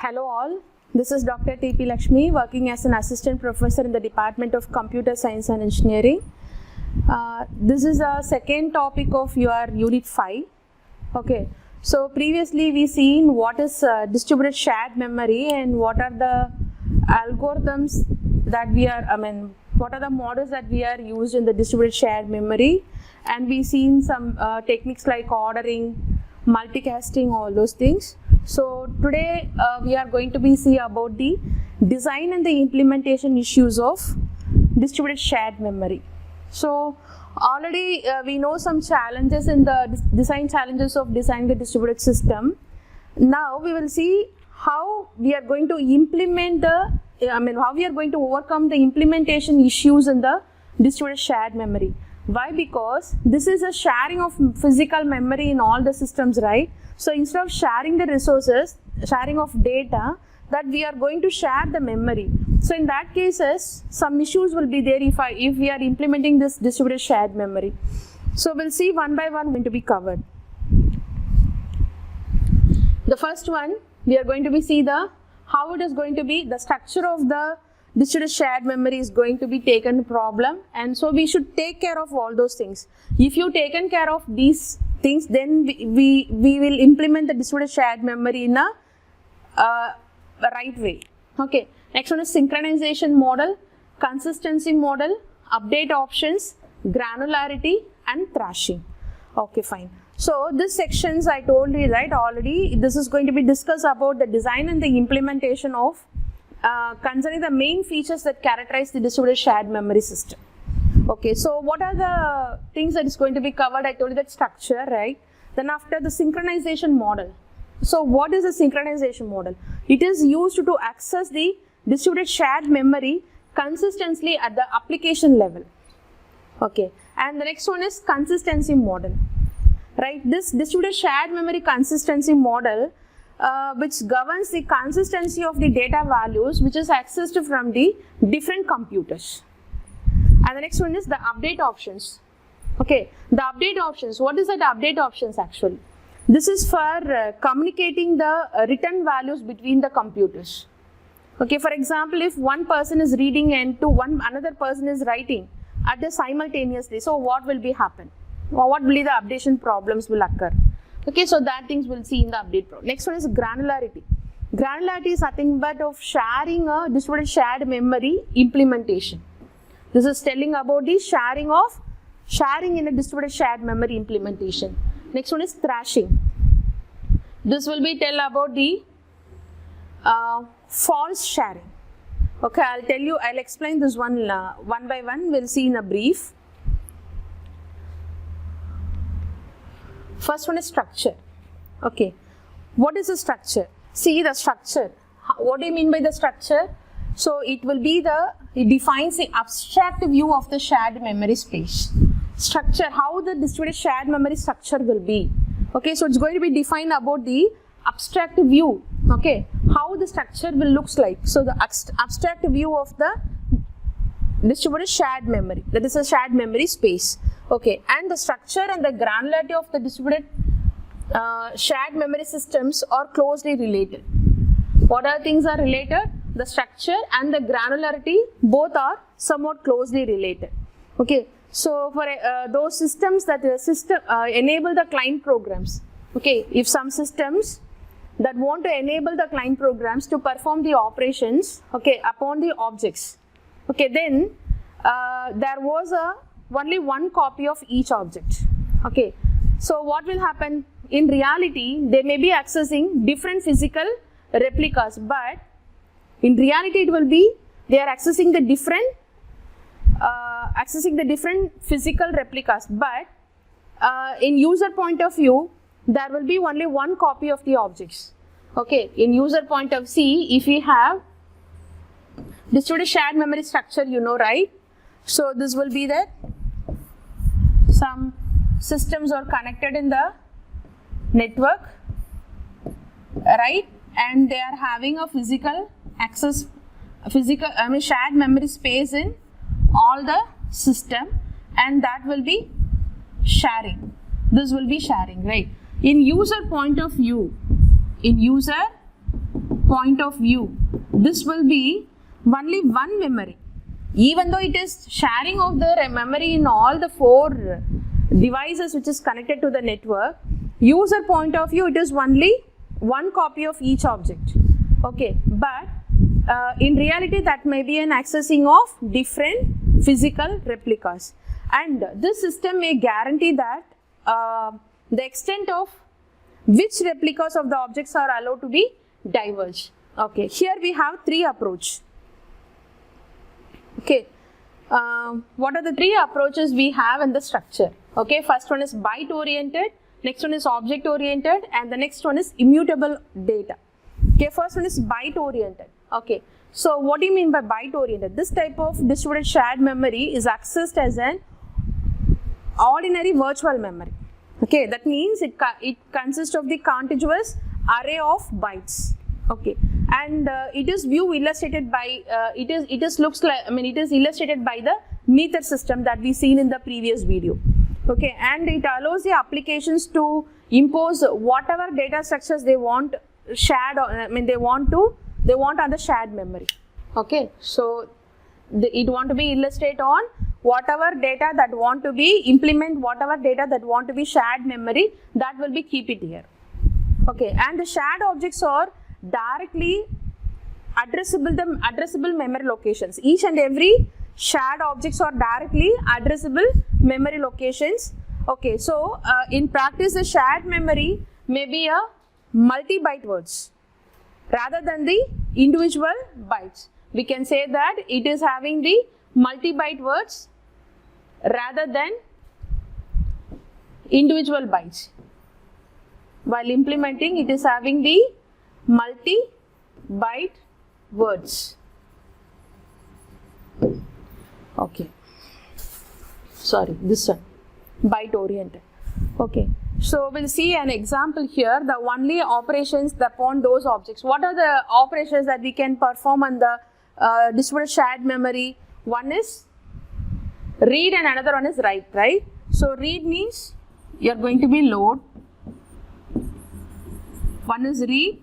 Hello all, this is Dr. T.P. Lakshmi working as an assistant professor in the Department of Computer Science and Engineering. This is the second topic of your Unit 5. Okay, so previously we seen what is distributed shared memory and what are the algorithms that what are the models that we are used in the distributed shared memory, and we seen some techniques like ordering, multicasting, all those things. So today we are going to be see about the design and the implementation issues of distributed shared memory. So already we know some challenges in the design challenges of designing the distributed system. Now we will see how we are going to implement the how we are going to overcome the implementation issues in the distributed shared memory. Why? Because this is a sharing of physical memory in all the systems, right? So instead of sharing the resources, sharing of data, that we are going to share the memory. So in that cases, some issues will be there if we are implementing this distributed shared memory. So we'll see one by one going to be covered. The first one, we are going to be see how it is going to be, the structure of the distributed shared memory is going to be taken problem, and so we should take care of all those things. If you taken care of these things, then we will implement the distributed shared memory in a right way. Okay, next one is synchronization model, consistency model, update options, granularity and thrashing. Okay, fine. So this sections I told you right already, this is going to be discussed about the design and the implementation of concerning the main features that characterize the distributed shared memory system. Okay, so what are the things that is going to be covered? I told you that structure, right? Then after the synchronization model. So what is the synchronization model? It is used to access the distributed shared memory consistently at the application level. Okay, and the next one is consistency model, right? This distributed shared memory consistency model which governs the consistency of the data values which is accessed from the different computers. And the next one is the update options. Okay, the update options. What is that update options actually? This is for communicating the written values between the computers. Okay, for example, if one person is reading and another person is writing at the simultaneously, so what will be happen? Or what will be the updation problems will occur? Okay, so that things we'll see in the update problem. Next one is granularity. Granularity is nothing but of sharing a distributed shared memory implementation. This is telling about the sharing in a distributed shared memory implementation. Next one is thrashing. This will be tell about the false sharing. Okay, I'll explain this one one by one. We'll see in a brief. First one is structure. Okay, what is the structure? See the structure. What do you mean by the structure? So it will be it defines the abstract view of the shared memory space. Structure, how the distributed shared memory structure will be. Okay, so it's going to be defined about the abstract view. Okay, how the structure will looks like. So the abstract view of the distributed shared memory, that is a shared memory space. Okay, and the structure and the granularity of the distributed shared memory systems are closely related. What are things are related? The structure and the granularity both are somewhat closely related. Okay, so for those systems that enable the client programs. Okay, if some systems that want to enable the client programs to perform the operations, okay, upon the objects. Okay, then there was only one copy of each object. Okay, so what will happen? In reality, they may be accessing different physical replicas, but in reality it will be they are accessing the different physical replicas, but in user point of view there will be only one copy of the objects. Okay, in user point of view, if we have distributed shared memory structure, you know, right? So this will be that some systems are connected in the network, right? And they are having a shared memory space in all the system, and that will be sharing. This will be sharing, right? In user point of view, in user point of view, this will be only one memory. Even though it is sharing of the memory in all the 4 devices which is connected to the network, user point of view, it is only one copy of each object. Okay, but in reality that may be an accessing of different physical replicas, and this system may guarantee that the extent of which replicas of the objects are allowed to be diverged. Okay, here we have 3 approaches. Okay, what are the 3 approaches we have in the structure? Okay, first one is byte oriented, next one is object oriented, and the next one is immutable data. Okay, first one is byte oriented. Okay, so what do you mean by byte oriented? This type of distributed shared memory is accessed as an ordinary virtual memory. Okay, that means it consists of the contiguous array of bytes. Okay, and it is illustrated by it is illustrated by the meter system that we seen in the previous video. Okay, and it allows the applications to impose whatever data structures they want shared, they want on the shared memory. Okay, so it want to be illustrate on whatever data that want to be implement, whatever data that want to be shared memory, that will be keep it here. Okay, and the shared objects are directly addressable memory locations. Each and every shared objects are directly addressable memory locations. Okay, so in practice the shared memory may be a multi-byte words rather than the individual bytes. We can say that it is having the multi-byte words rather than individual bytes. While implementing, it is having the multi-byte words. Okay, sorry, this one, byte oriented. Okay, so we'll see an example here. The only operations upon those objects. What are the operations that we can perform on the distributed shared memory? One is read and another one is write, right? So read means you are going to be load. One is read,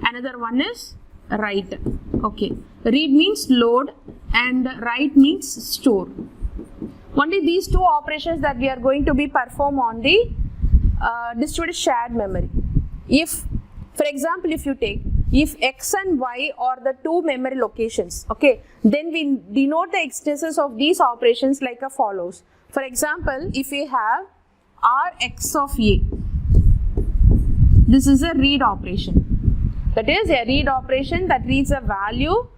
another one is write. Okay, read means load and write means store. Only these 2 operations that we are going to be perform on the distributed shared memory. If, for example, if you take, if x and y are the 2 memory locations, okay, then we denote the instances of these operations like a follows. For example, if we have Rx of a, this is a read operation. That is a read operation that reads a value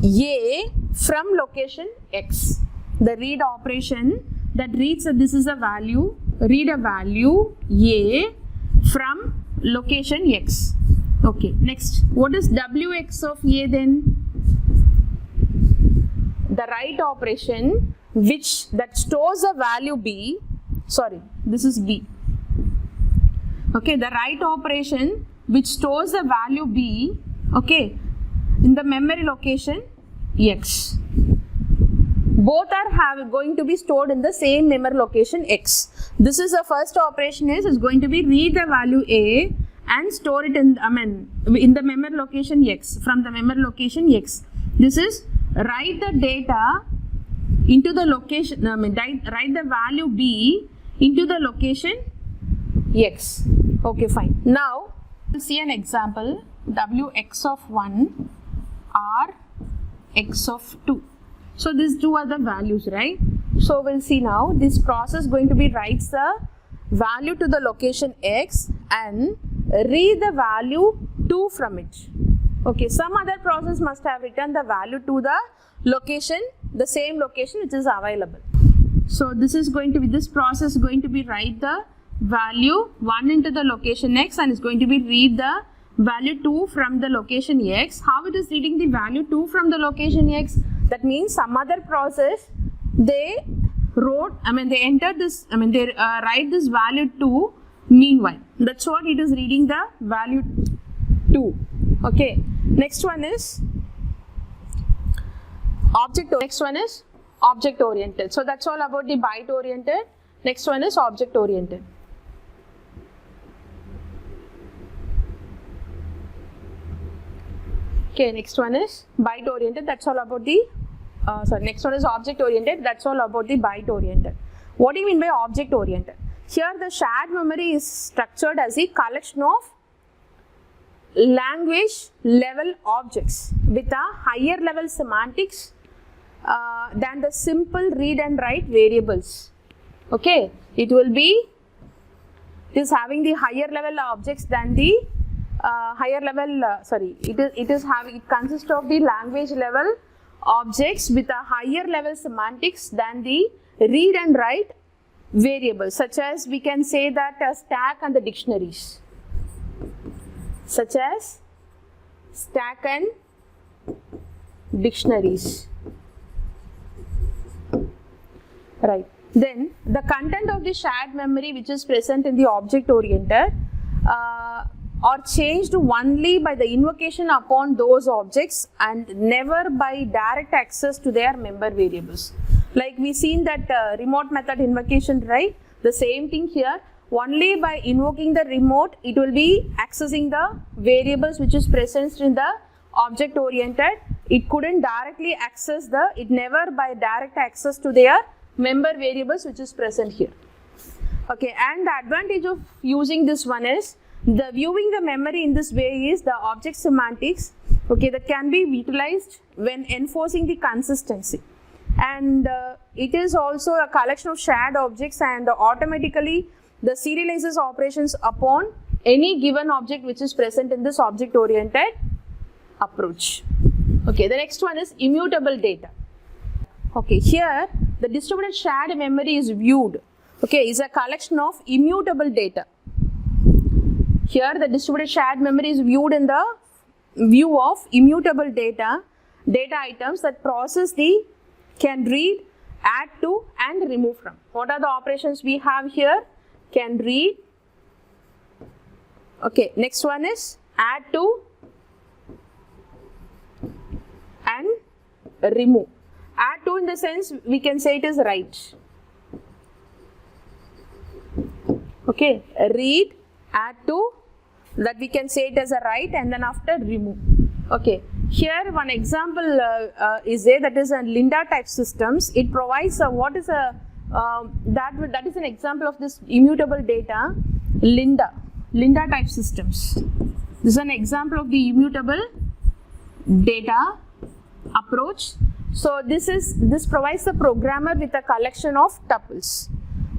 a from location x. The read operation that reads this is a value, read a value a from location x. Okay, next, what is wx of a then? The write operation that stores a value b, sorry, this is b. Okay, the write operation which stores the value b, okay, in the memory location x. Both are going to be stored in the same memory location x. This is the first operation is going to be read the value a and store it in the memory location x, from the memory location x. This is write the data into the location, write the value b into the location x. Okay, fine. Now we'll see an example. Wx of 1, R x of 2. So these 2 are the values, right? So we'll see now this process going to be writes the value to the location x and read the value 2 from it. Okay, some other process must have written the value to the location, the same location which is available. So this is going to be, this process is going to be write the value 1 into the location x and is going to be read the value 2 from the location x. How it is reading the value 2 from the location x? That means some other process they wrote, they entered this, they write this value 2 meanwhile. That's what it is reading the value 2. Okay, next one is object oriented. So that's all about the byte oriented. Next one is object oriented. Okay, next one is byte oriented. That's all about the next one is object oriented. That's all about the byte oriented. What do you mean by object oriented? Here the shared memory is structured as a collection of language level objects with a higher level semantics than the simple read and write variables. Okay, it is having the higher level objects than the it consists of the language level objects with a higher level semantics than the read and write variables, such as we can say that stack and the dictionaries, such as stack and dictionaries, right. Then the content of the shared memory which is present in the object oriented are changed only by the invocation upon those objects and never by direct access to their member variables. Like we seen that remote method invocation, right? The same thing here. Only by invoking the remote, it will be accessing the variables which is present in the object oriented. It couldn't directly access it never by direct access to their member variables which is present here. Okay, and the advantage of using this one is the viewing the memory in this way is the object semantics, okay, that can be utilized when enforcing the consistency. And it is also a collection of shared objects and automatically the serializes operations upon any given object which is present in this object oriented approach. Okay, the next one is immutable data. Okay, here the distributed shared memory is viewed, okay, is a collection of immutable data. Here the distributed shared memory is viewed in the view of immutable data items that can read, add to and remove from. What are the operations we have here? Can read. Okay, next one is add to and remove. Add to in the sense we can say it is write. Okay, read, add to, that we can say it as a write, and then after remove. Okay, here one example is there, that is a Linda type systems. It provides that is an example of this immutable data. Linda type systems. This is an example of the immutable data approach. So this provides the programmer with a collection of tuples.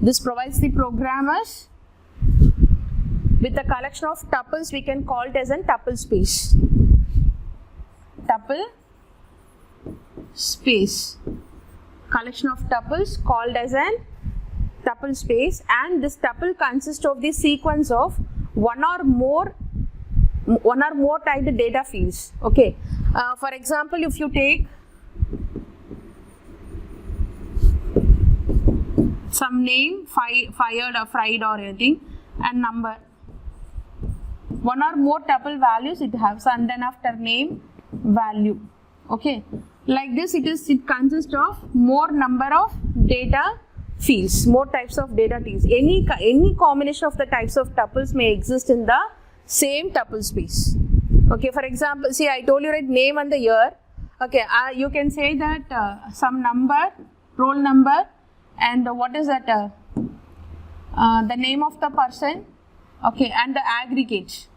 This provides the programmers with a collection of tuples. We can call it as a tuple space. Tuple space. Collection of tuples called as an tuple space, and this tuple consists of the sequence of one or more typed data fields. Okay. For example, if you take some name, fired or fried or anything, and number. One or more tuple values it has, and then after name, value. Okay, like this it consists of more number of data fields, more types of data fields. Any combination of the types of tuples may exist in the same tuple space. Okay, for example, see I told you, right, name and the year. Okay, you can say that some number, roll number, and what is that? The name of the person. Okay, and the aggregate.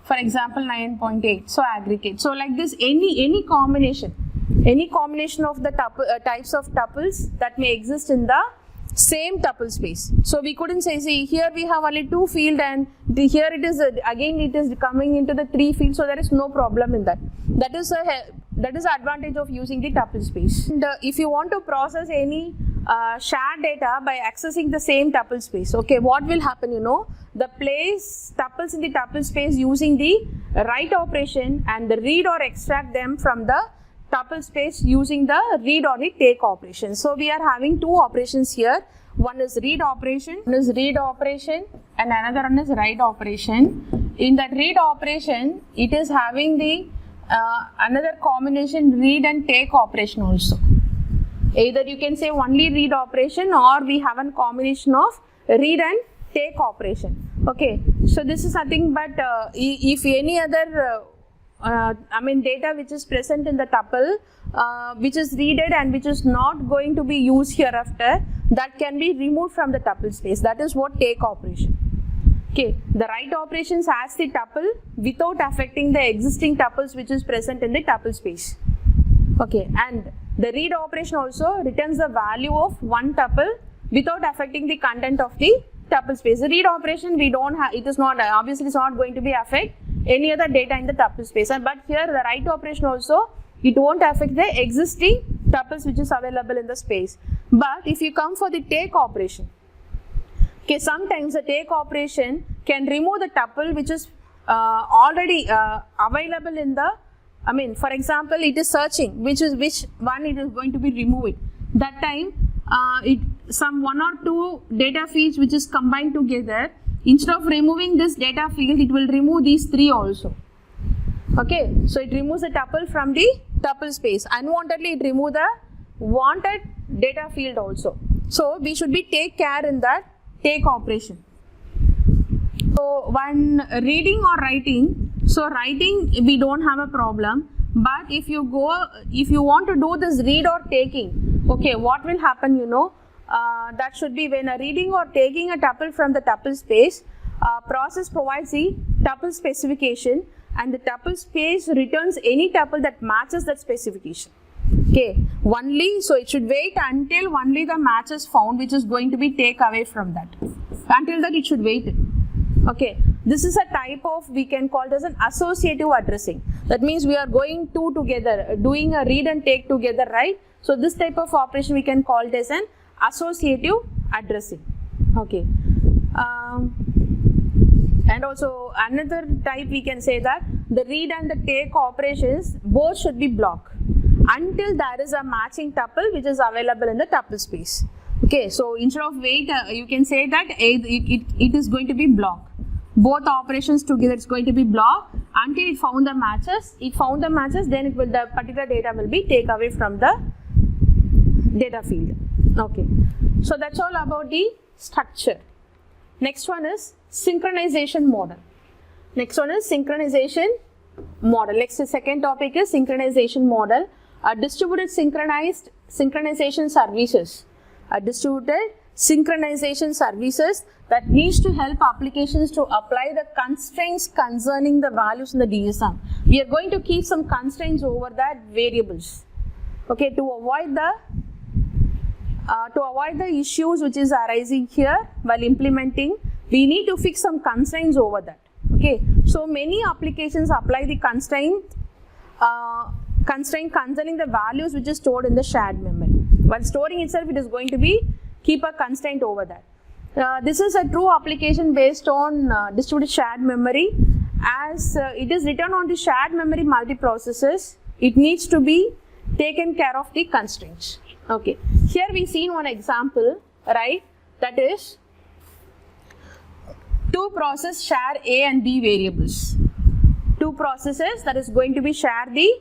For example, 9.8. So aggregate. So like this, any combination of the types of tuples that may exist in the same tuple space. So we couldn't say, see here we have only 2 field, and here it is again it is coming into the 3 field. So there is no problem in that. That is the advantage of using the tuple space. And if you want to process any shared data by accessing the same tuple space, okay, what will happen? The place tuples in the tuple space using the write operation and the read or extract them from the tuple space using the read or the take operation. So we are having 2 operations here. One is read operation, and another one is write operation. In that read operation, it is having the another combination read and take operation also. Either you can say only read operation, or we have a combination of read and take operation. Okay, so this is nothing but if any other data which is present in the tuple, which is readed and which is not going to be used hereafter, that can be removed from the tuple space. That is what take operation. Okay, the write operations as the tuple without affecting the existing tuples which is present in the tuple space. Okay, and the read operation also returns the value of one tuple without affecting the content of the tuple space. The read operation we don't have, it is not, obviously it's not going to be affect any other data in the tuple space. But here the write operation also, it won't affect the existing tuples which is available in the space. But if you come for the take operation, okay, sometimes the take operation can remove the tuple which is already available in the, for example, it is searching which one it is going to be removed. That time some one or two data fields which is combined together, instead of removing this data field, it will remove these three also. Okay, so it removes the tuple from the tuple space. Unwantedly, it removes the wanted data field also. So we should be take care in that take operation. So when reading or writing, so writing we don't have a problem, but if you want to do this read or taking, okay, what will happen, that should be when a reading or taking a tuple from the tuple space, process provides the tuple specification and the tuple space returns any tuple that matches that specification. Okay, only, so it should wait until only the match is found which is going to be take away from that. Until that it should wait. Okay, this is a type of, we can call it as an associative addressing. That means we are going two together, doing a read and take together, right? So this type of operation we can call it as an associative addressing. Okay. And also another type we can say that the read and the take operations both should be blocked until there is a matching tuple which is available in the tuple space. Okay, so instead of wait, you can say that it is going to be blocked. Both operations together is going to be blocked until it found the matches. It found the matches, then the particular data will be taken away from the data field. Okay, so that's all about the structure. Next one is synchronization model. Next one is synchronization model. Next, the second topic is synchronization model. Distributed synchronization services. Distributed synchronization services that needs to help applications to apply the constraints concerning the values in the DSM. We are going to keep some constraints over that variables. Okay, to avoid the issues which is arising here while implementing, we need to fix some constraints over that. Okay, so many applications apply the constraint concerning the values which is stored in the shared memory. While storing itself, it is going to be keep a constraint over that. This is a true application based on distributed shared memory. As it is written on the shared memory multiprocessors, it needs to be taken care of the constraints. Okay, here we seen one example, right? That is, two processes share A and B variables. Two processes that is going to be share the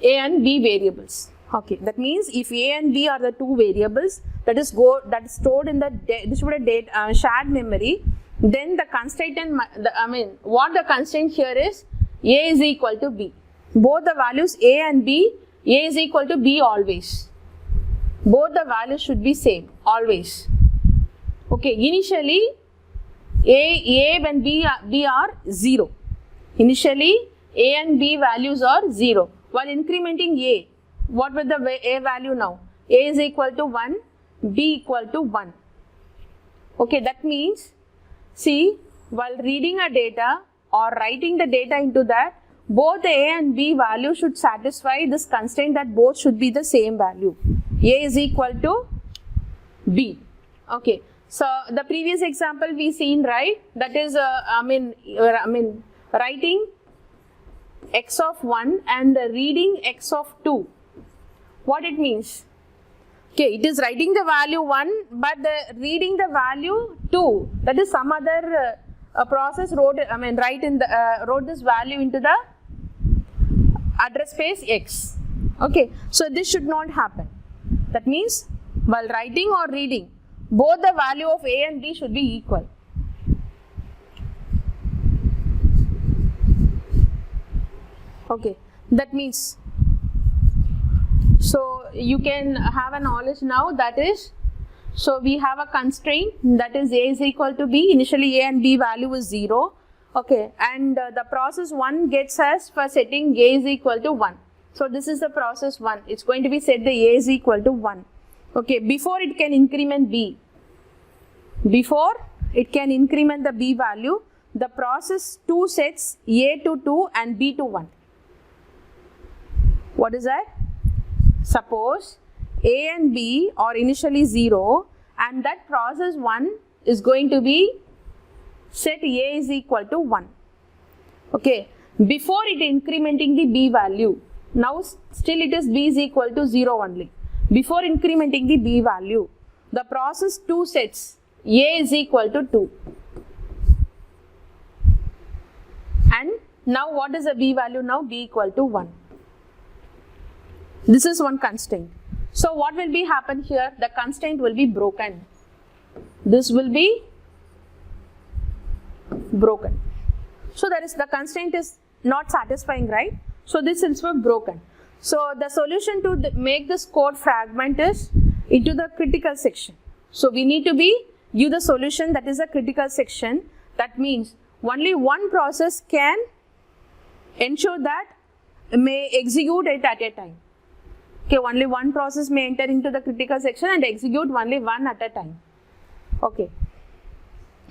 A and B variables. Okay, that means if A and B are the two variables that is stored in the distributed shared memory, then the constraint what the constraint here is, A is equal to B. Both the values A and B, A is equal to B always. Both the values should be same always. Okay, initially A and B are 0. Initially A and B values are 0. While incrementing A, what will the A value now? A is equal to 1, B equal to 1. Okay, that means, see, while reading a data or writing the data into that, both the A and B value should satisfy this constraint that both should be the same value. A is equal to B. Okay, so the previous example we seen, right? That is, writing x of 1 and reading x of 2. What it means? Okay, it is writing the value 1 but reading the value 2. That is some other process wrote this value into the address space x. Okay, so this should not happen. That means while writing or reading, both the value of A and B should be equal. Okay, that means, so you can have a knowledge now, that is, so we have a constraint, that is A is equal to B. Initially A and B value is 0. Okay, and the process 1 gets us for setting A is equal to 1. So this is the process 1. It's going to be set the A is equal to 1. Okay, before it can increment B, before it can increment the B value, the process 2 sets A to 2 and B to 1. What is that? Suppose A and B are initially 0 and that process 1 is going to be set A is equal to 1. Okay, before it incrementing the B value, now still it is B is equal to 0 only. Before incrementing the B value, the process 2 sets A is equal to 2. And now what is the B value now? B equal to 1. This is one constraint. So what will be happen here? The constraint will be broken. This will be broken. So that is, the constraint is not satisfying, right? So this is broken. So the solution to make this code fragment is into the critical section. So we need to give the solution that is a critical section. That means only one process can ensure that may execute it at a time. Okay, only one process may enter into the critical section and execute only one at a time. Okay.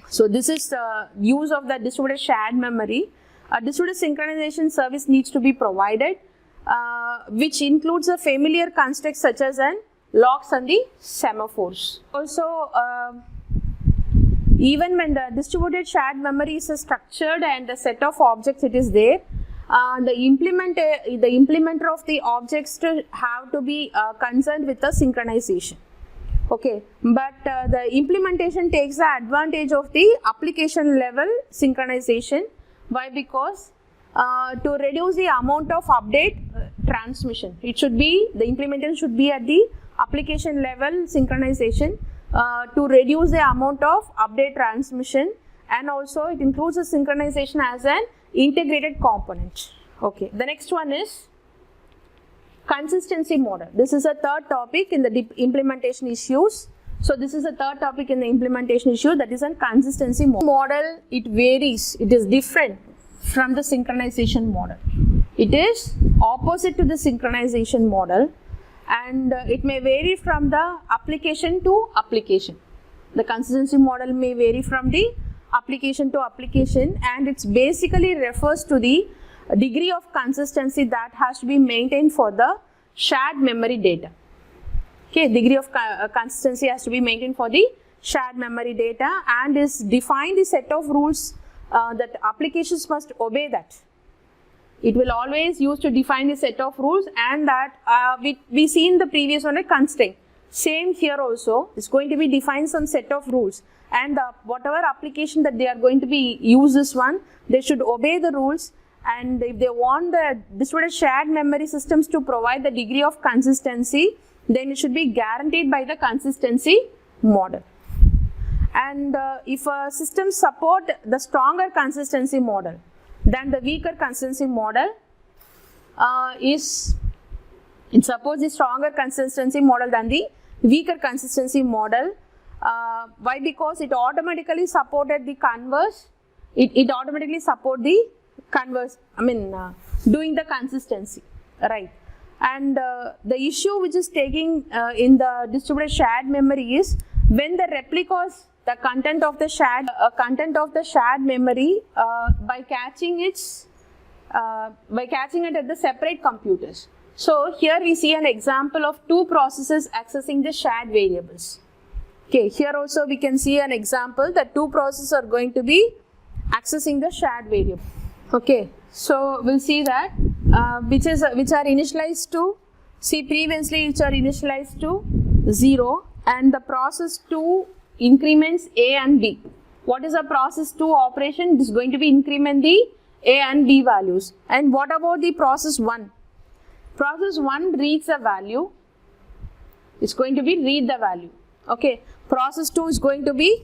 So this is the use of the distributed shared memory. A distributed synchronization service needs to be provided, which includes a familiar constructs such as locks and the semaphores. Also, even when the distributed shared memory is structured and the set of objects it is there, the implementer of the objects have to be concerned with the synchronization. Okay, but the implementation takes the advantage of the application level synchronization. Why? Because to reduce the amount of update transmission, it should be, the implementation should be at the application level synchronization to reduce the amount of update transmission, and also it includes the synchronization as an integrated component. Okay, the next one is consistency model. This is a third topic in the implementation issues. So this is a third topic in the implementation issue, that is a consistency model. It varies, it is different from the synchronization model. It is opposite to the synchronization model, and it may vary from the application to application. The consistency model may vary from the application to application, and it basically refers to the degree of consistency that has to be maintained for the shared memory data. Okay, degree of consistency has to be maintained for the shared memory data, and is defined the set of rules that applications must obey that. It will always use to define the set of rules, and that we see in the previous one a constraint. Same here also, it's going to be defined some set of rules, and whatever application that they are going to be use this one, they should obey the rules. And if they want the distributed shared memory systems to provide the degree of consistency, then it should be guaranteed by the consistency model. And if a system support the stronger consistency model than the weaker consistency model, it supports the stronger consistency model than the weaker consistency model. Why? Because it automatically supported the converse. It automatically support the converse, doing the consistency, right? And the issue which is taking in the distributed shared memory is when the replicas, the content of the shared memory by catching it at the separate computers. So here we see an example of two processes accessing the shared variables. Okay, here also we can see an example that two processes are going to be accessing the shared variable. Okay, so we'll see that which are initialized to, previously which are initialized to 0, and the process 2 increments A and B. What is a process 2 operation? It is going to be increment the A and B values. And what about the process 1? Process 1 reads the value. It's going to be read the value. Okay, process 2 is going to be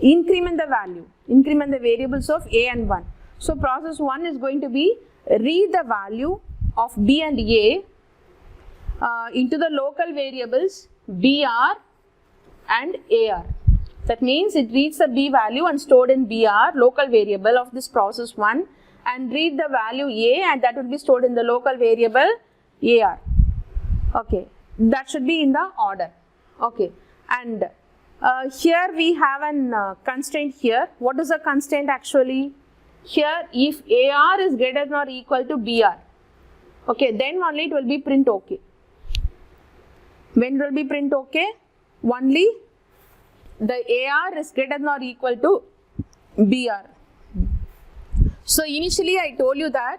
increment the value, increment the variables of A and 1. So process 1 is going to be read the value of B and A into the local variables BR and AR. That means it reads the B value and stored in BR, local variable of this process 1, and read the value A, and that will be stored in the local variable AR. Okay, that should be in the order. Okay, and here we have an constraint here. What is the constraint actually? Here, if AR is greater than or equal to BR, okay, then only it will be print OK. When it will be print OK? Only the AR is greater than or equal to BR. So initially I told you that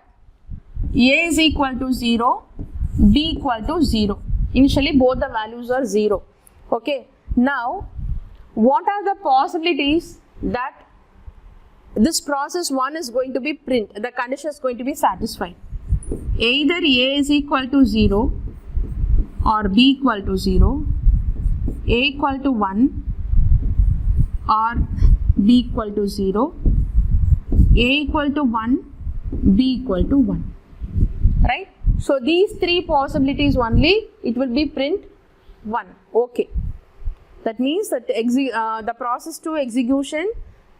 A is equal to 0, B equal to 0. Initially both the values are 0. Okay. Now, what are the possibilities that this process 1 is going to be print, the condition is going to be satisfied? Either A is equal to 0 or B equal to 0, A equal to 1 or B equal to 0, A equal to 1, B equal to 1. Right? So these three possibilities only, it will be print 1. Okay. That means that the process 2 execution,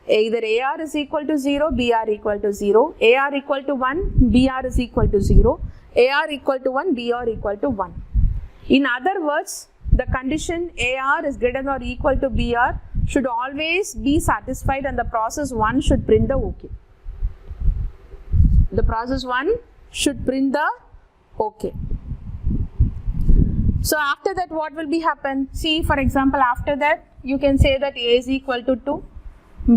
either AR is equal to 0, BR equal to 0, AR equal to 1, BR is equal to 0, AR equal to 1, BR equal to 1. In other words, the condition AR is greater than or equal to BR should always be satisfied, and the process 1 should print the OK. The process 1 should print the OK. So after that, what will be happen? See, for example, after that you can say that A is equal to 2,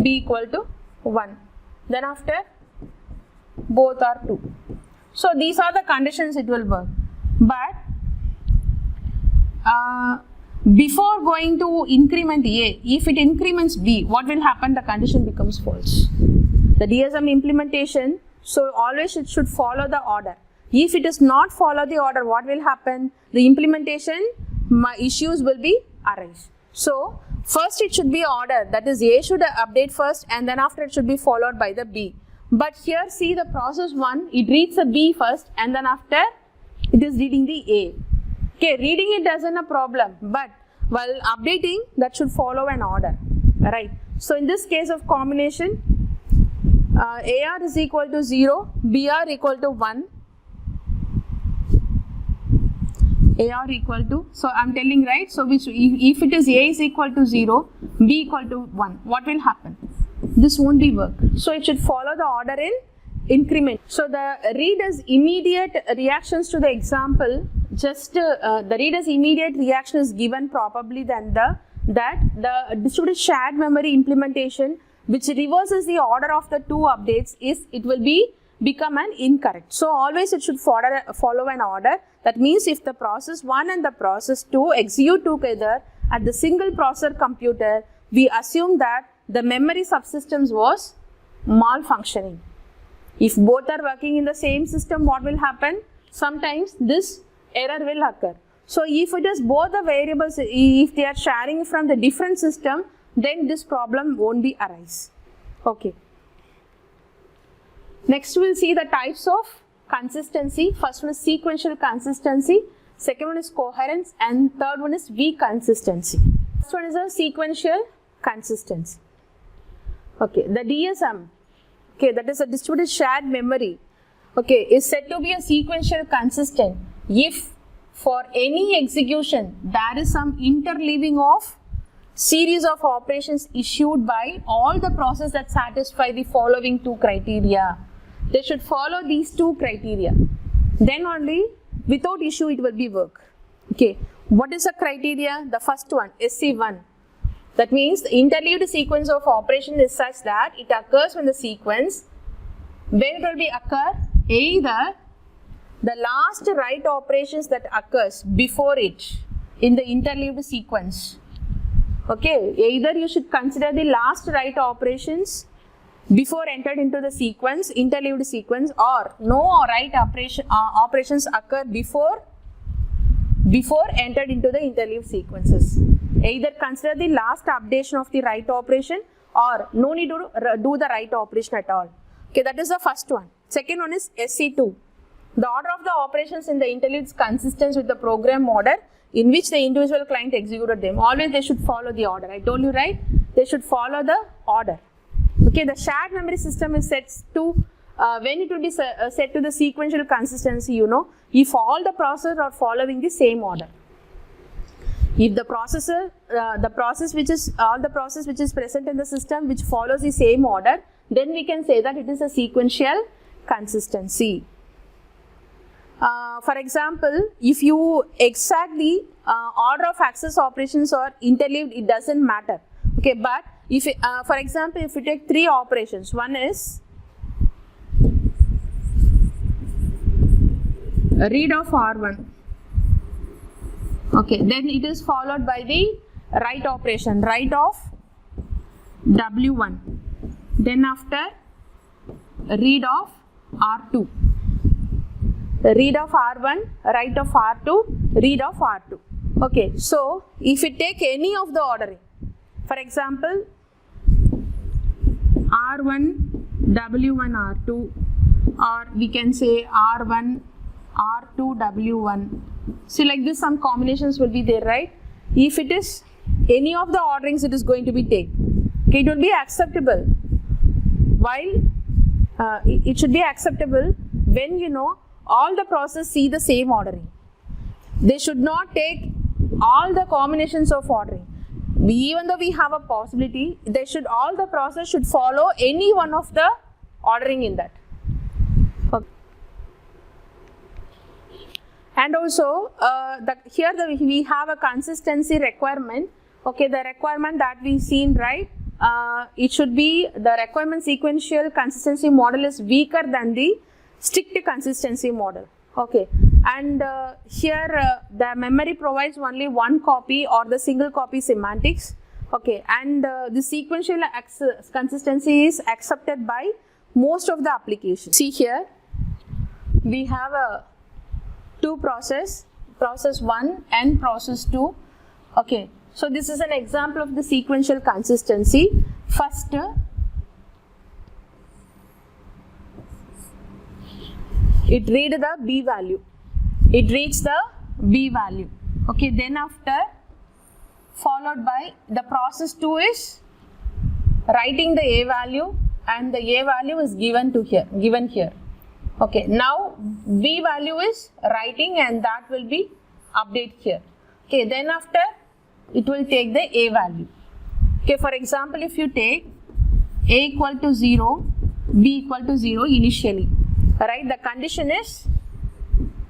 B equal to 1. Then after, both are 2. So these are the conditions it will work. But before going to increment A, if it increments B, what will happen? The condition becomes false. The DSM implementation, so always it should follow the order. If it does not follow the order, what will happen? The implementation issues will be arise. So first it should be order, that is A should update first, and then after it should be followed by the B. But here see the process 1, it reads the B first, and then after it is reading the A. Okay, reading it doesn't a problem, but while updating, that should follow an order, right? So in this case of combination, AR is equal to 0, BR equal to 1, AR equal to, so I am telling, right, so which if it is A is equal to 0, B equal to 1, what will happen? This won't be work. So it should follow the order in increment. So the reader's immediate reactions to the example, just the reader's immediate reaction is given probably than the distributed shared memory implementation, which reverses the order of the two updates, is it will become an incorrect. So always it should follow an order. That means if the process 1 and the process 2 execute together at the single processor computer, we assume that the memory subsystems was malfunctioning. If both are working in the same system, what will happen? Sometimes this error will occur. So if it is both the variables, if they are sharing from the different system, then this problem won't be arise. Okay. Next we will see the types of consistency. First one is sequential consistency, second one is coherence, and third one is weak consistency. First one is a sequential consistency. Okay, the DSM, okay, that is a distributed shared memory, okay, is said to be a sequential consistent if for any execution there is some interleaving of series of operations issued by all the processes that satisfy the following two criteria. They should follow these two criteria. Then only without issue it will be work. Okay, what is the criteria? The first one, SC1. That means the interleaved sequence of operation is such that it occurs when the sequence, when it will be occur, either the last write operations that occurs before it in the interleaved sequence. Okay, either you should consider the last write operations before entered into the sequence, interleaved sequence, or no write operations occur before entered into the interleaved sequences. Either consider the last updation of the write operation or no need to do the write operation at all. Okay, that is the first one. Second one is SC2. The order of the operations in the interleaved is consistent with the program order in which the individual client executed them. Always they should follow the order. I told you, right? They should follow the order. Okay, the shared memory system is set to, when it will be set to the sequential consistency, you know, if all the processes are following the same order. If the processor, the process which is present in the system which follows the same order, then we can say that it is a sequential consistency. For example, if you exact the order of access operations or interleaved, it doesn't matter. Okay, but if for example, if you take three operations, one is read of R1. Okay, then it is followed by the write operation, write of W1. Then after read of R2. Read of R1, write of R2, read of R2. Okay, so if you take any of the ordering, for example, R1, W1, R2, or we can say R1, R2, W1. See, like this, some combinations will be there, right? If it is any of the orderings, it is going to be taken. Okay, it will be acceptable. While it should be acceptable when you know all the process see the same ordering. They should not take all the combinations of ordering. Even though we have a possibility, they should, all the process should follow any one of the ordering in that. Okay. And also here we have a consistency requirement. Okay, the requirement that we seen, right? It should be the requirement sequential consistency model is weaker than the strict consistency model. Okay, and here the memory provides only one copy or the single copy semantics. Okay, and the sequential consistency is accepted by most of the applications. See here, we have two process 1 and process 2. Okay, so this is an example of the sequential consistency. First, it read the B value. It reads the B value. Okay, then after followed by the process 2 is writing the A value, and the A value is given here. Okay, now B value is writing and that will be update here. Okay, then after it will take the A value. Okay, for example, if you take A equal to 0, B equal to 0 initially. Right, the condition is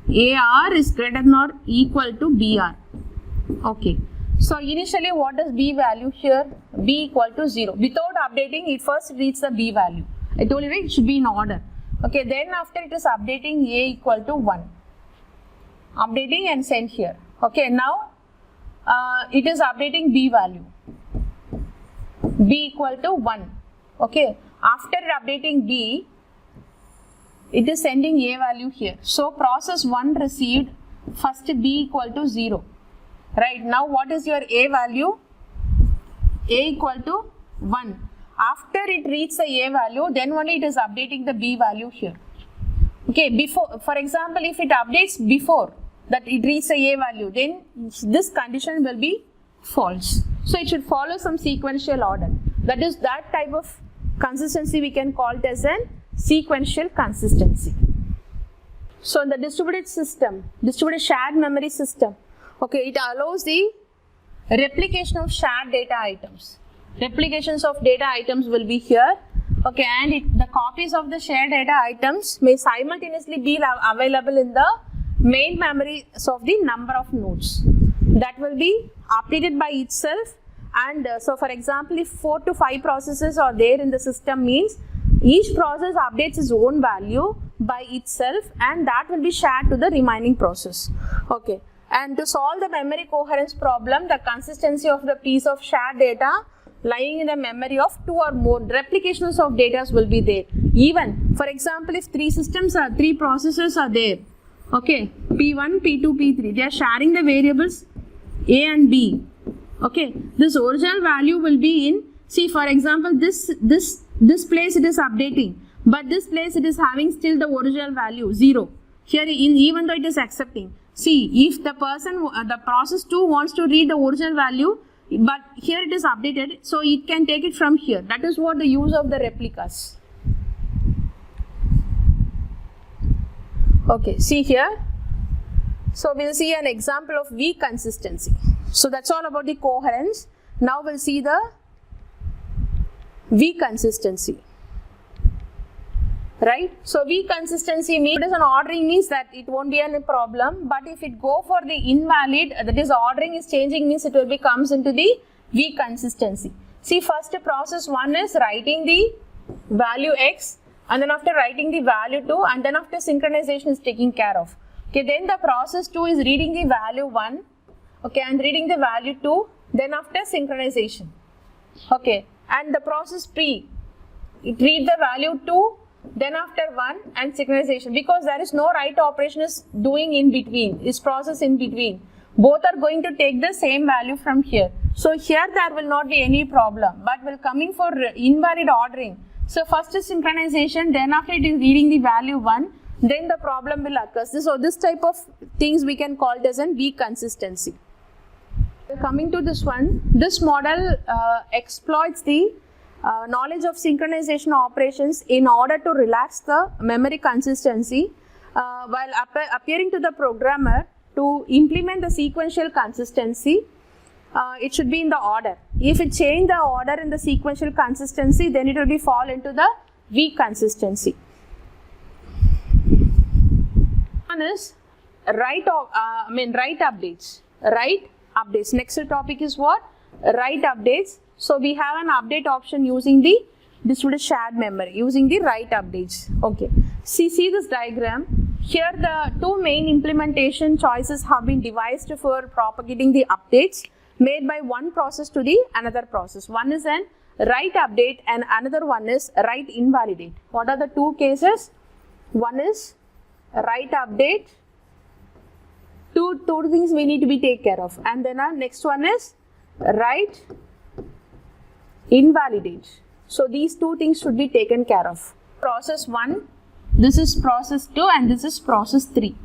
AR is greater than or equal to BR. Okay, so initially what is B value here? B equal to 0. Without updating, it first reads the B value. I told you, right, it should be in order. Okay, then after it is updating A equal to 1. Updating and send here. Okay, now it is updating B value. B equal to 1. Okay, after updating B, it is sending A value here. So process 1 received first B equal to 0. Right, now what is your A value? A equal to 1. After it reads the A value, then only it is updating the B value here. Okay, before, for example, if it updates before that it reads the A value, then this condition will be false. So it should follow some sequential order. That is, that type of consistency we can call it as an sequential consistency. So in the distributed system, distributed shared memory system, okay, it allows the replication of shared data items. Replications of data items will be here. Okay, and the copies of the shared data items may simultaneously be available in the main memories of the number of nodes. That will be updated by itself. And so for example, if 4 to 5 processes are there in the system, means each process updates its own value by itself, and that will be shared to the remaining process. Okay, and to solve the memory coherence problem, the consistency of the piece of shared data lying in the memory of 2 or more replications of data will be there. Even, for example, if 3 processes are there, okay, P1, P2, P3, they are sharing the variables A and B. Okay, this original value will be in, see, for example, this place it is updating, but this place it is having still the original value 0. Here even though it is accepting. See, if the person, the process 2 wants to read the original value, but here it is updated, so it can take it from here. That is what the use of the replicas. Okay, see here. So we'll see an example of weak consistency. So that's all about the coherence. Now we'll see the weak consistency. Right? So weak consistency means an ordering means that it won't be any problem, but if it go for the invalid, that is ordering is changing, means it will be comes into the weak consistency. See, first process 1 is writing the value x, and then after writing the value 2, and then after synchronization is taken care of. Okay, then the process 2 is reading the value 1, okay, and reading the value 2, then after synchronization. Okay, and the process 3, it read the value 2, then after 1 and synchronization, because there is no write operation is doing in between, is process in between. Both are going to take the same value from here. So here there will not be any problem, but will coming for invalid ordering. So first is synchronization, then after it is reading the value 1, then the problem will occur. So this type of things we can call it as a weak consistency. Coming to this one, this model exploits the knowledge of synchronization operations in order to relax the memory consistency while appearing to the programmer to implement the sequential consistency. It should be in the order. If it change the order in the sequential consistency, then it will be fall into the weak consistency. One is write updates. Write updates. Next topic is what? Write updates. So we have an update option using the distributed shared memory, using the write updates. Okay. See this diagram. Here the two main implementation choices have been devised for propagating the updates made by one process to the another process. One is an write update and another one is write invalidate. What are the two cases? One is write update. Two things we need to be take care of, and then our next one is write invalidate. So these two things should be taken care of. Process 1, this is process 2 and this is process 3.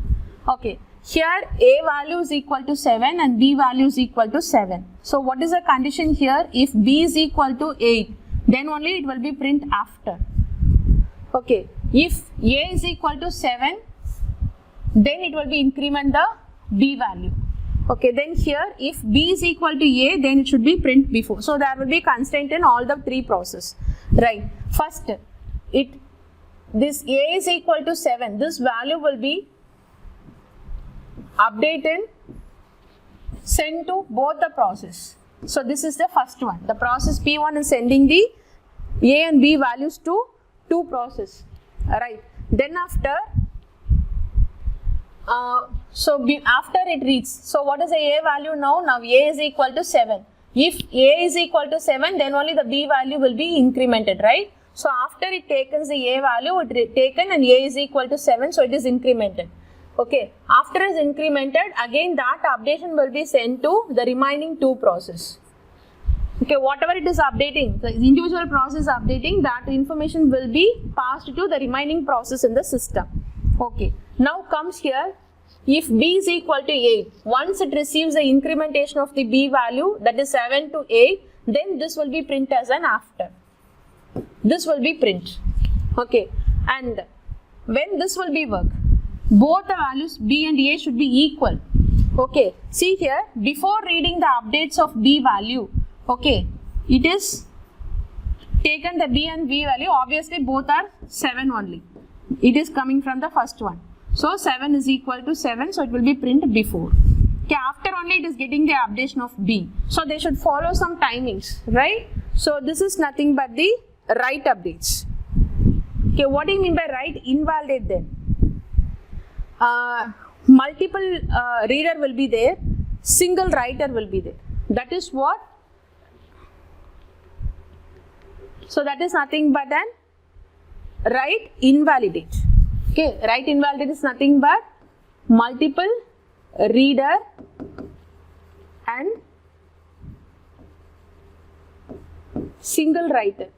Okay, here A value is equal to 7 and B value is equal to 7. So what is the condition here? If B is equal to 8, then only it will be print after. Okay, if A is equal to 7, then it will be increment the B value. Okay, then here if B is equal to A, then it should be print before. So there will be constraint in all the three processes. Right. First, this A is equal to 7. This value will be updated, sent to both the process. So this is the first one. The process P1 is sending the A and B values to two processes. Right. Then after after it reads, so what is the A value now? Now A is equal to 7. If A is equal to 7, then only the B value will be incremented, right? So after it takes the A value, it taken and A is equal to 7, so it is incremented. Okay, after it is incremented, again that updation will be sent to the remaining two processes. Okay, whatever it is updating, the individual process updating, that information will be passed to the remaining process in the system. Okay, now comes here, if B is equal to 8, once it receives the incrementation of the B value, that is 7 to 8, then this will be print as an after. This will be print. Okay, and when this will be work, both the values B and A should be equal. Okay, see here, before reading the updates of B value, okay, it is taken the B and B value, obviously both are 7 only. It is coming from the first one. So 7 is equal to 7, so it will be print before. Okay, after only it is getting the updation of B. So they should follow some timings, right? So this is nothing but the write updates. Okay, what do you mean by write invalidate then? Multiple reader will be there, single writer will be there. That is what? So that is nothing but an write invalidate. Okay, write invalidate is nothing but multiple reader and single writer.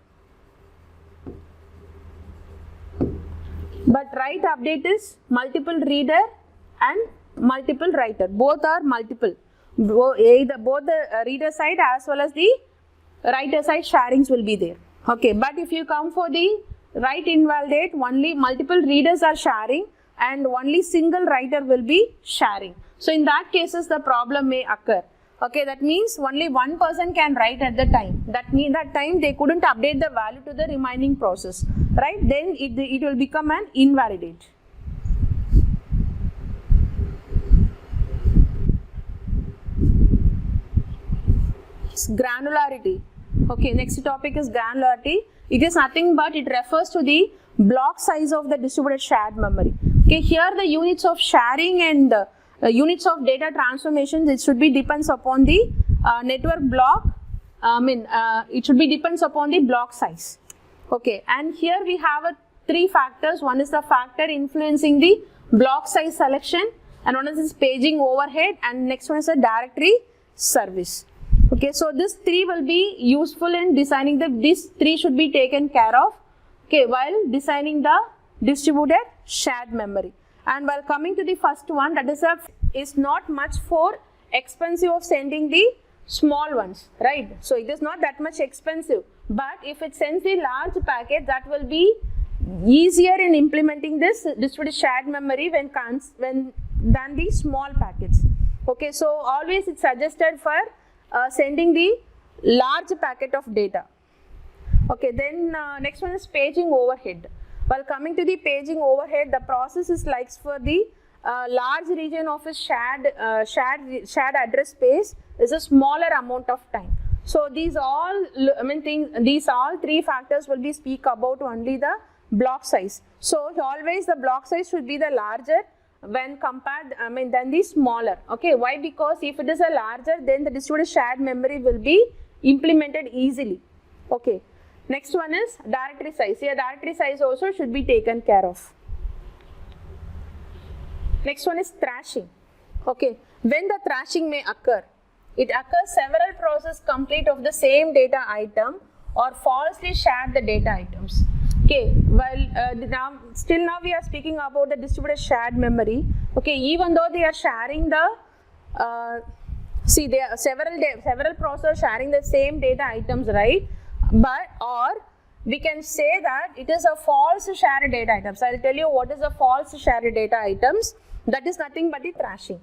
But write update is multiple reader and multiple writer. Both are multiple. Both the reader side as well as the writer side sharings will be there. Okay, but if you come for the write invalidate, only multiple readers are sharing and only single writer will be sharing. So in that cases the problem may occur. Okay, that means only one person can write at the time. That means that time they couldn't update the value to the remaining process, right? Then it will become an invalidate. Granularity. Okay, next topic is granularity. It is nothing but it refers to the block size of the distributed shared memory. Okay, here the units of sharing and units of data transformations, it should be depends upon the network block. It should be depends upon the block size. Okay, and here we have three factors. One is the factor influencing the block size selection, and one is paging overhead, and next one is a directory service. Okay, so this three will be useful in designing these three should be taken care of. Okay, while designing the distributed shared memory. And while coming to the first one, that is not much for expensive of sending the small ones, right? So it is not that much expensive, but if it sends the large packet, that will be easier in implementing this distributed shared memory than the small packets. Okay, so always it's suggested for sending the large packet of data. Okay, then next one is paging overhead. While coming to the paging overhead, the process is like for the large region of a shared address space is a smaller amount of time. So these all three factors will be speak about only the block size. So always the block size should be the larger when compared than the smaller. Okay, why? Because if it is a larger, then the distributed shared memory will be implemented easily. Okay. Next one is directory size. Here directory size also should be taken care of. Next one is thrashing. Okay, when the thrashing may occur? It occurs several processes complete of the same data item or falsely share the data items. Okay, well now we are speaking about the distributed shared memory. Okay, even though they are sharing the there are several processes sharing the same data items, right? But or we can say that it is a false shared data items. I will tell you what is a false shared data items. That is nothing but the thrashing.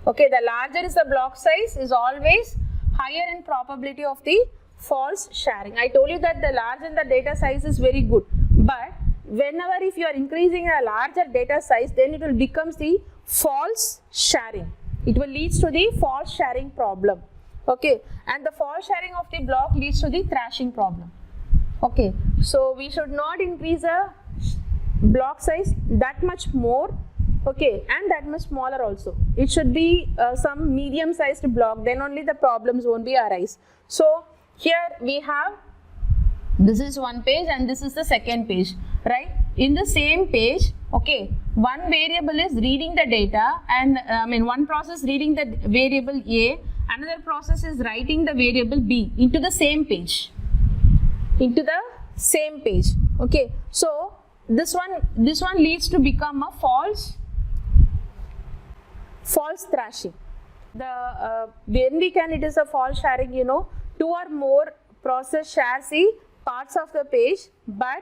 Okay, the larger is the block size is always higher in probability of the false sharing. I told you that the larger the data size is very good, but whenever if you are increasing a larger data size, then it will becomes the false sharing. It will lead to the false sharing problem. Okay, and the false sharing of the block leads to the thrashing problem. Okay, so we should not increase a block size that much more. Okay, and that much smaller also. It should be some medium sized block, then only the problems won't be arise. So here we have, this is one page and this is the second page, right? In the same page, okay, one variable is reading the data and one process reading the variable A, another process is writing the variable B into the same page. Okay, so this one leads to become a false thrashing. When we can, it is a false sharing, two or more process shares the parts of the page, but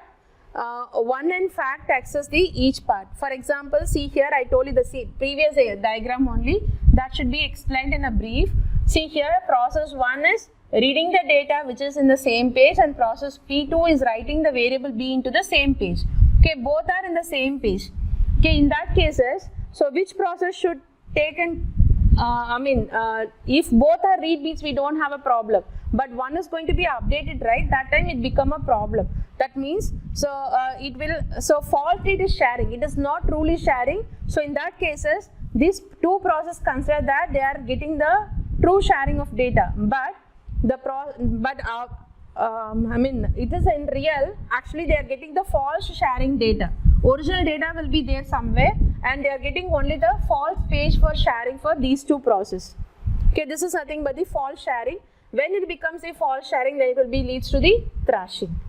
one in fact access the each part. For example, see here I told you the previous diagram only, that should be explained in a brief. See here, process 1 is reading the data which is in the same page, and process P2 is writing the variable B into the same page. Okay, both are in the same page. Okay, in that cases, so which process should take in, if both are read beats, we don't have a problem, but one is going to be updated, right? That time it become a problem. That means, so false read is sharing, it is not truly sharing. So in that cases, these two processes consider that they are getting the true sharing of data, but it is in real, actually they are getting the false sharing data. Original data will be there somewhere and they are getting only the false page for sharing for these two processes. Okay, this is nothing but the false sharing. When it becomes a false sharing, then it will be leads to the thrashing.